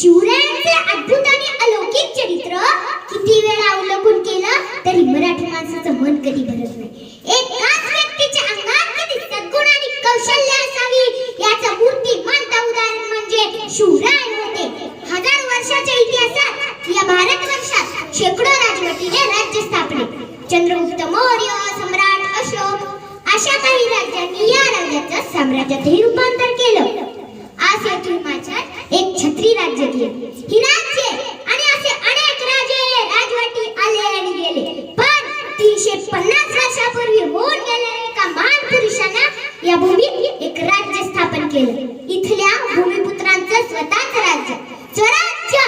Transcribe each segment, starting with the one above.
शिवरायांचे अद्भुत आणि अलौकिक चरित्र किती वेळा अवलोकन केलं तरी मराठी माणसाचं मन कधी भरत नाही. एकाच व्यक्तीच्या अंगात किती सद्गुण आणि कौशल्य असावी याचं मूर्तिमंत उदाहरण म्हणजे शिवराय होते. हजार वर्षाच्या इतिहासात या भारतवर्षात शेकडो राजवटीने राज्य स्थापले. चंद्रगुप्त मौर्य, सम्राट अशोक अशा काही राज्यांनी या राज्याचं साम्राज्यातही रूपांतर केलं. आज या हिमाचल एक छत्री राज्य केले. ही राज्ये आणि असे अनेक राजे राजवटी आले आणि गेले, पण 350 वर्षापूर्वी होऊन गेलेल्या एका महान पुरुषानं या भूमीत एक राज्य स्थापन केलं. इथल्या भूमिपुत्रांचं स्वतःच राज्य, स्वराज्य,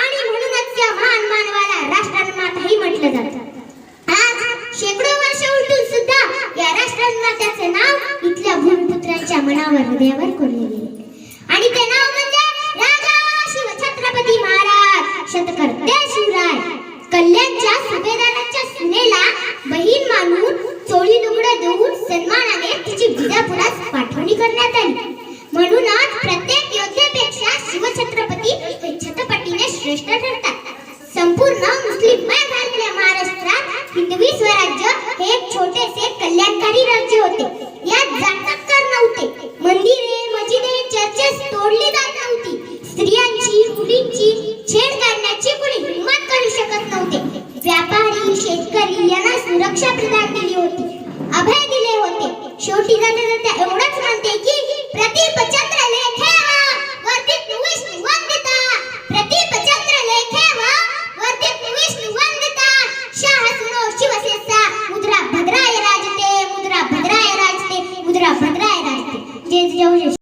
आणि म्हणूनच त्या महान मानवाला राष्ट्रमाताही म्हटलं जातं. आज शेकडो वर्ष उलटून सुद्धा या राष्ट्रमाताचे नाव इथल्या भूमिपुत्रांच्या मनावर, हृदयावर कोरले गेले. आणि ते नाव म्हणजे राजा शिवछत्रपती महाराज शतकर्ते शिवराय. कल्याणच्या सुभेदाराच्या सुनेला बहीण मानून चोळी लुगडं देऊन सन्मानाने तिची विजापुरास पाठवणी करण्यात आली. म्हणूनच प्रत्येक योद्धेपेक्षा शिवछत्रपती हे छत्रपतीने श्रेष्ठ ठरतात. संपूर्ण मुस्लिममय झालेल्या महाराष्ट्रात हिंदवी स्वराज्य हे एक छोटेसे कल्याणकारी राज्य होते. यात जातकर नव्हते. मंदिरे, मस्जिदे, चर्चेस तोडली जात नव्हती. स्त्रियांची, मुलींची छेड काढण्याची कोणी हिंमत करू शकत नव्हते. व्यापारी, शेतकरी यांना सुरक्षा प्रदान केली होती, अभय दिले होते. शेवटी जाता जाता एवढंच म्हणते की प्रतिपचंद्र